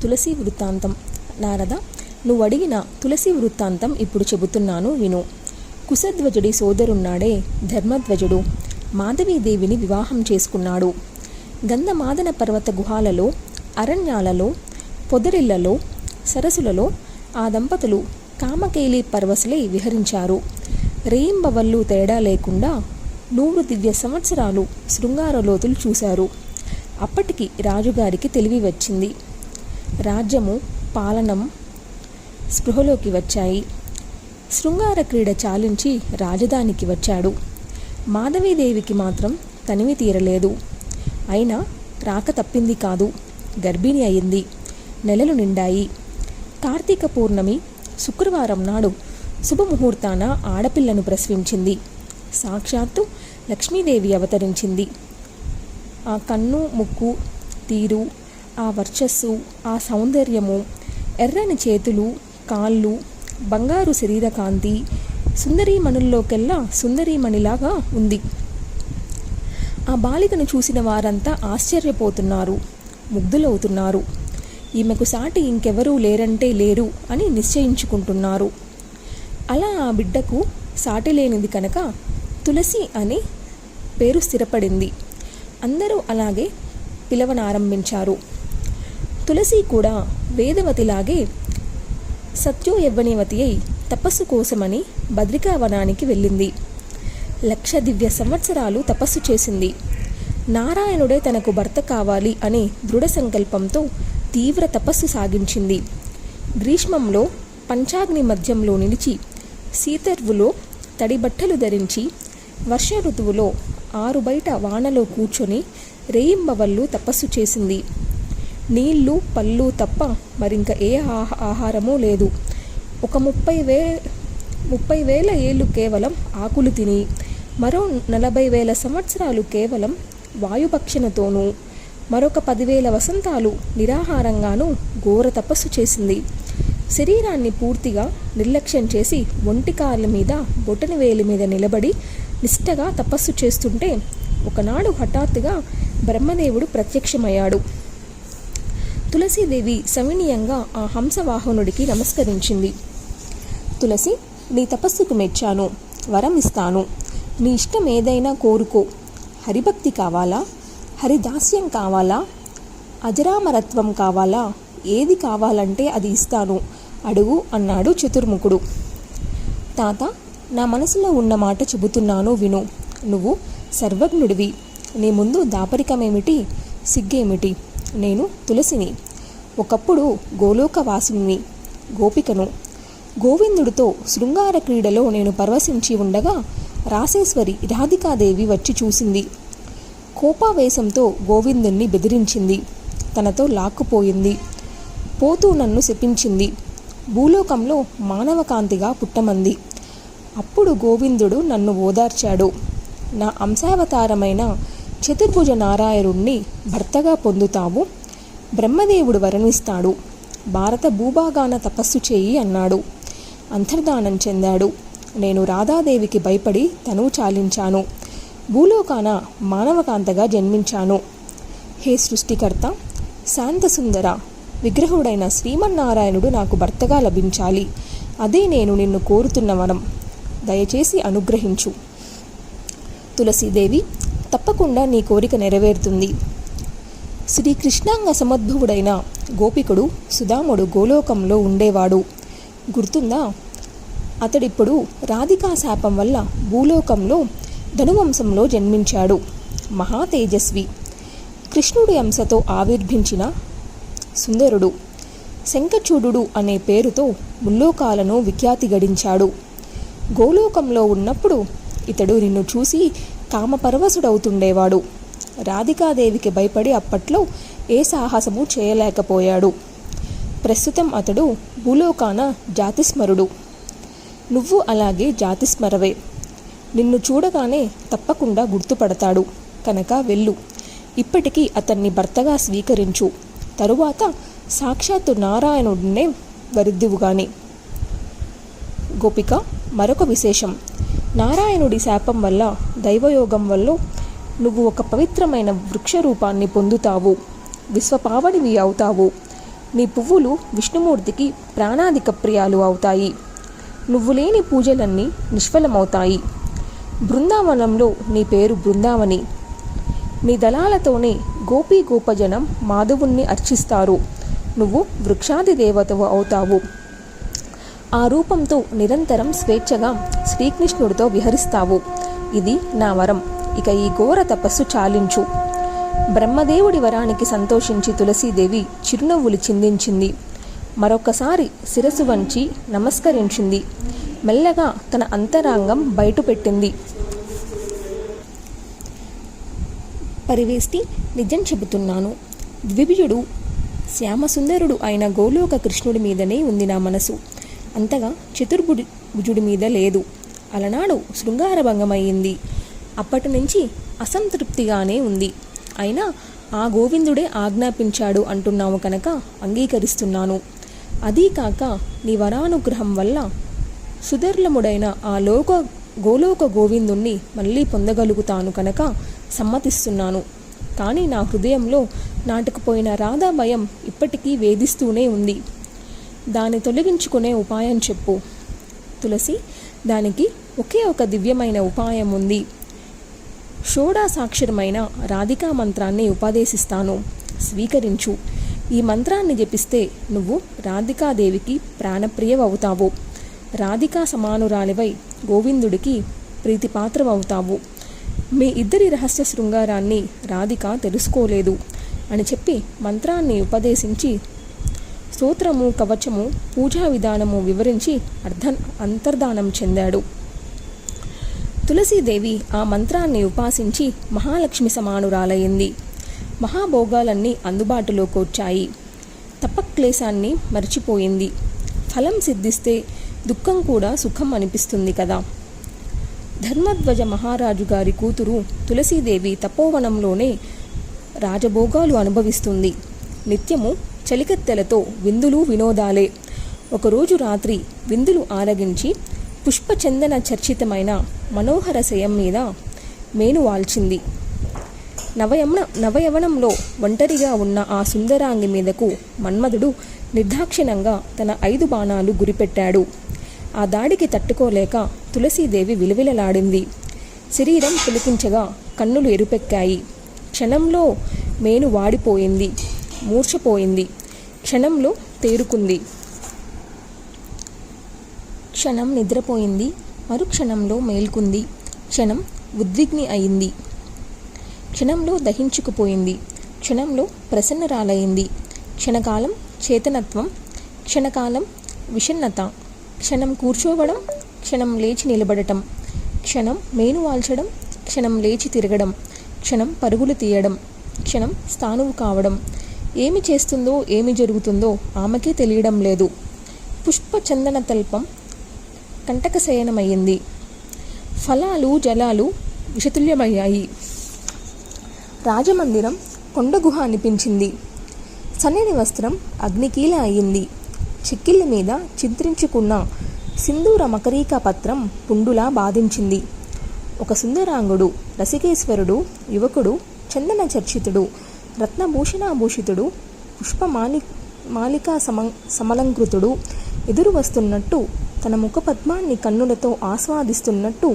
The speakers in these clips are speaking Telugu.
తులసి వృత్తాంతం. నారద, నువ్వు అడిగిన తులసి వృత్తాంతం ఇప్పుడు చెబుతున్నాను విను. కుశధ్వజుడి సోదరున్నాడే ధర్మధ్వజుడు మాధవీదేవిని వివాహం చేసుకున్నాడు. గంధమాదన పర్వత గుహాలలో, అరణ్యాలలో, పొదరిళ్లలో, సరస్సులలో ఆ దంపతులు కామకేలి పరవశులై విహరించారు. రేయింబవళ్ళు తేడా లేకుండా 100 దివ్య సంవత్సరాలు శృంగారలోతులు చూశారు. అప్పటికి రాజుగారికి తెలివి వచ్చింది. రాజ్యము, పాలనం స్పృహలోకి వచ్చాయి. శృంగార క్రీడ చాలించి రాజధానికి వచ్చాడు. మాధవీదేవికి మాత్రం తనివి తీరలేదు. అయినా రాక తప్పింది కాదు. గర్భిణి అయింది. నెలలు నిండాయి. కార్తీక పూర్ణమి శుక్రవారం నాడు శుభముహూర్తాన ఆడపిల్లను ప్రసవించింది. సాక్షాత్తు లక్ష్మీదేవి అవతరించింది. ఆ కన్ను, ముక్కు, తీరు, ఆ వర్చస్సు, ఆ సౌందర్యము, ఎర్రని చేతులు, కాళ్ళు, బంగారు శరీరకాంతి సుందరీమణుల్లోకెల్లా సుందరీమణిలాగా ఉంది. ఆ బాలికను చూసిన వారంతా ఆశ్చర్యపోతున్నారు, ముగ్ధులవుతున్నారు. ఈమెకు సాటి ఇంకెవరూ లేరంటే లేరు అని నిశ్చయించుకుంటున్నారు. అలా ఆ బిడ్డకు సాటి లేనిది కనుక తులసి అనే పేరు స్థిరపడింది. అందరూ అలాగే పిలవనారంభించారు. తులసి కూడా వేదవతిలాగే సత్యోయవ్వనివతి అయి తపస్సు కోసమని బద్రికావనానికి వెళ్ళింది. 1,00,000 దివ్య సంవత్సరాలు తపస్సు చేసింది. నారాయణుడే తనకు భర్త కావాలి అనే దృఢ సంకల్పంతో తీవ్ర తపస్సు సాగించింది. గ్రీష్మంలో పంచాగ్ని మధ్యంలో నిలిచి, శీతర్వులో తడిబట్టలు ధరించి, వర్ష ఋతువులో ఆరుబయట వానలో కూర్చొని రేయింబవళ్ళు తపస్సు చేసింది. నీళ్లు, పళ్ళు తప్ప మరింక ఏ ఆహారమూ లేదు. ఒక 30,000 ఏళ్ళు కేవలం ఆకులు తిని, మరో 40,000 సంవత్సరాలు కేవలం వాయుభక్షణతోనూ, మరొక 10,000 వసంతాలు నిరాహారంగానూ ఘోర తపస్సు చేసింది. శరీరాన్ని పూర్తిగా నిర్లక్ష్యం చేసి ఒంటి కాళ్ళ మీద, బొటన వేలి మీద నిలబడి నిష్టగా తపస్సు చేస్తుంటే ఒకనాడు హఠాత్తుగా బ్రహ్మదేవుడు ప్రత్యక్షమయ్యాడు. తులసీదేవి సవినీయంగా ఆ హంసవాహనుడికి నమస్కరించింది. తులసి, నీ తపస్సుకు మెచ్చాను, వరం ఇస్తాను. నీ ఇష్టం ఏదైనా కోరుకో. హరిభక్తి కావాలా, హరిదాస్యం కావాలా, అజరామరత్వం కావాలా, ఏది కావాలంటే అది ఇస్తాను, అడుగు అన్నాడు చతుర్ముఖుడు. తాత, నా మనసులో ఉన్న మాట చెబుతున్నాను విను. నువ్వు సర్వజ్ఞుడివి. నీ ముందు దాపరికమేమిటి, సిగ్గేమిటి? నేను తులసిని. ఒకప్పుడు గోలోకవాసిని, గోపికను. గోవిందుడితో శృంగార క్రీడలో నేను పరవశించి ఉండగా రాసేశ్వరి రాధికాదేవి వచ్చి చూసింది. కోపావేశంతో గోవిందుణ్ణి బెదిరించింది. తనతో లాక్కుపోయింది. పోతూ నన్ను శపించింది. భూలోకంలో మానవకాంతిగా పుట్టమంది. అప్పుడు గోవిందుడు నన్ను ఓదార్చాడు. నా అంశావతారమైన చతుర్భుజ నారాయణుణ్ణి భర్తగా పొందుతావు. బ్రహ్మదేవుడు వరణిస్తాడు. భారత భూభాగాన తపస్సు చేయి అన్నాడు. అంతర్ధానం చెందాడు. నేను రాధాదేవికి భయపడి తనువు చాలించాను. భూలోకాన మానవకాంతగా జన్మించాను. హే సృష్టికర్త, శాంతసుందర విగ్రహుడైన శ్రీమన్నారాయణుడు నాకు భర్తగా లభించాలి. అదే నేను నిన్ను కోరుతున్న వరం. దయచేసి అనుగ్రహించు. తులసీదేవి, తప్పకుండా నీ కోరిక నెరవేరుతుంది. శ్రీకృష్ణాంగ సమద్భువుడైన గోపికుడు సుధాముడు గోలోకంలో ఉండేవాడు. గుర్తుందా? అతడిప్పుడు రాధికా శాపం వల్ల భూలోకంలో ధనువంశంలో జన్మించాడు. మహా తేజస్వి, కృష్ణుడి అంశతో ఆవిర్భించిన సుందరుడు. శంఖచూడు అనే పేరుతో ముల్లోకాలను విఖ్యాతి గడించాడు. గోలోకంలో ఉన్నప్పుడు ఇతడు నిన్ను చూసి కామపరవశుడవుతుండేవాడు. రాధికాదేవికి భయపడి అప్పట్లో ఏ సాహసము చేయలేకపోయాడు. ప్రస్తుతం అతడు భూలోకాన జాతిస్మరుడు. నువ్వు అలాగే జాతిస్మరవే. నిన్ను చూడగానే తప్పకుండా గుర్తుపడతాడు కనుక వెళ్ళు. ఇప్పటికీ అతన్ని భర్తగా స్వీకరించు. తరువాత సాక్షాత్తు నారాయణుడినే వరిద్దువుగాని. గోపిక, మరొక విశేషం. నారాయణుడి శాపం వల్ల, దైవయోగం వల్ల నువ్వు ఒక పవిత్రమైన వృక్ష రూపాన్ని పొందుతావు. విశ్వపావనివి అవుతావు. నీ పువ్వులు విష్ణుమూర్తికి ప్రాణాధిక ప్రియాలు అవుతాయి. నువ్వు లేని పూజలన్నీ నిష్ఫలమవుతాయి. బృందావనంలో నీ పేరు బృందావని. నీ దళాలతోనే గోపీ గోపజనం మాధవుణ్ణి అర్చిస్తారు. నువ్వు వృక్షాది దేవతవు అవుతావు. ఆ రూపంతో నిరంతరం స్వేచ్ఛగా శ్రీకృష్ణుడితో విహరిస్తావు. ఇది నా వరం. ఇక ఈ ఘోర తపస్సు చాలించు. బ్రహ్మదేవుడి వరానికి సంతోషించి తులసీదేవి చిరునవ్వులు చిందించింది. మరొకసారి శిరసు వంచి నమస్కరించింది. మెల్లగా తన అంతరాంగం బయటపెట్టింది. పరివేష్టి, నిజం చెబుతున్నాను. ద్విభుజుడు శ్యామసుందరుడు అయిన గోలోక కృష్ణుడి మీదనే ఉంది నా మనసు. అంతగా చతుర్భుజుడి మీద లేదు. అలనాడు శృంగారభంగమయ్యింది. అప్పటి నుంచి అసంతృప్తిగానే ఉంది. అయినా ఆ గోవిందుడే ఆజ్ఞాపించాడు అంటున్నావు కనుక అంగీకరిస్తున్నాను. అదీ కాక నీ వరానుగ్రహం వల్ల సుదర్లముడైన ఆ గోలోక గోవిందుణ్ణి మళ్ళీ పొందగలుగుతాను కనుక సమ్మతిస్తున్నాను. కానీ నా హృదయంలో నాటుకుపోయిన రాధా భయం ఇప్పటికీ వేధిస్తూనే ఉంది. దాన్ని తొలగించుకునే ఉపాయం చెప్పు. తులసి, దానికి ఒకే ఒక దివ్యమైన ఉపాయం ఉంది. షోడాసాక్షరమైన రాధికా మంత్రాన్ని ఉపదేశిస్తాను, స్వీకరించు. ఈ మంత్రాన్ని జపిస్తే నువ్వు రాధికాదేవికి ప్రాణప్రియవవుతావు. రాధికా సమానురాలివై గోవిందుడికి ప్రీతిపాత్రమవుతావు. మీ ఇద్దరి రహస్య శృంగారాన్ని రాధిక తెలుసుకోలేదు అని చెప్పి మంత్రాన్ని ఉపదేశించి స్తోత్రము, కవచము, పూజా విధానము వివరించి అంతర్ధానం చెందాడు. తులసీదేవి ఆ మంత్రాన్ని ఉపాసించి మహాలక్ష్మి సమానురాలయ్యింది. మహాభోగాలన్నీ అందుబాటులోకి వచ్చాయి. తపక్లేశాన్ని మర్చిపోయింది. ఫలం సిద్ధిస్తే దుఃఖం కూడా సుఖం అనిపిస్తుంది కదా. ధర్మధ్వజ మహారాజు గారి కూతురు తులసీదేవి తపోవనంలోనే రాజభోగాలు అనుభవిస్తుంది. నిత్యము చలికత్తెలతో విందులు వినోదాలే. ఒకరోజు రాత్రి విందులు ఆరగించి పుష్పచందన చర్చితమైన మనోహర శయం మీద మేను వాల్చింది. నవయవనంలో ఒంటరిగా ఉన్న ఆ సుందరాంగి మీదకు మన్మధుడు నిర్దాక్షిణంగా తన 5 బాణాలు గురిపెట్టాడు. ఆ దాడికి తట్టుకోలేక తులసీదేవి విలవిలలాడింది. శరీరం పులికించగా కన్నులు ఎరుపెక్కాయి. క్షణంలో మేను వాడిపోయింది. మూర్ఛపోయింది. క్షణంలో తేరుకుంది. క్షణం నిద్రపోయింది. మరుక్షణంలో మేల్కుంది. క్షణం ఉద్విగ్ని అయింది. క్షణంలో దహించుకుపోయింది. క్షణంలో ప్రసన్నరాలయ్యింది. క్షణకాలం చేతనత్వం, క్షణకాలం విషన్నత, క్షణం కూర్చోవడం, క్షణం లేచి నిలబడటం, క్షణం మేను వాల్చడం, క్షణం లేచి తిరగడం, క్షణం పరుగులు తీయడం, క్షణం స్థానువు కావడం. ఏమి చేస్తుందో ఏమి జరుగుతుందో ఆమెకే తెలియడం లేదు. పుష్పచందన తల్పం కంటకశయనమయ్యింది. ఫలాలు జలాలు విషతుల్యమయ్యాయి. రాజమందిరం కొండగుహ అనిపించింది. సన్నని వస్త్రం అగ్నికీల అయ్యింది. చిక్కిళ్ళ మీద చిత్రించుకున్న సింధూర మకరీకా పత్రం పుండులా బాధించింది. ఒక సుందరాంగుడు, రసికేశ్వరుడు, యువకుడు, చందన చర్చితుడు, రత్నభూషణాభూషితుడు, మాలికా సమలంకృతుడు ఎదురు వస్తున్నట్టు, తన ముఖపద్మాన్ని కన్నులతో ఆస్వాదిస్తున్నట్టు,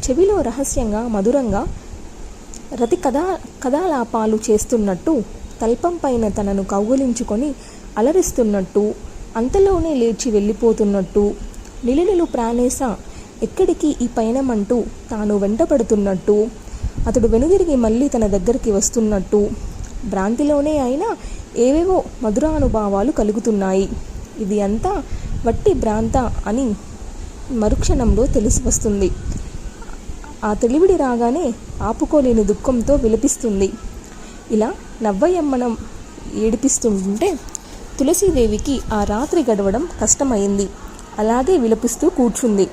చెవిలో రహస్యంగా మధురంగా రతి కథాలాపాలు చేస్తున్నట్టు, తల్పం పైన తనను కౌగులించుకొని అలరిస్తున్నట్టు, అంతలోనే లేచి వెళ్ళిపోతున్నట్టు, నిలునిలు ప్రాణేశ ఎక్కడికి ఈ పయనమంటూ తాను వెంటపడుతున్నట్టు, అతడు వెనుదిరిగి మళ్ళీ తన దగ్గరికి వస్తున్నట్టు, భ్రాంతిలోనే అయినా ఏవేవో మధురానుభావాలు కలుగుతున్నాయి. ఇది అంతా వట్టి భ్రాంత అని మరుక్షణంలో తెలిసి వస్తుంది. ఆ తెలివిడి రాగానే ఆపుకోలేని దుఃఖంతో విలపిస్తుంది. ఇలా నవ్వయమ్మనం ఏడిపిస్తుంటే తులసీదేవికి ఆ రాత్రి గడవడం కష్టమైంది. అలాగే విలపిస్తూ కూర్చుంది.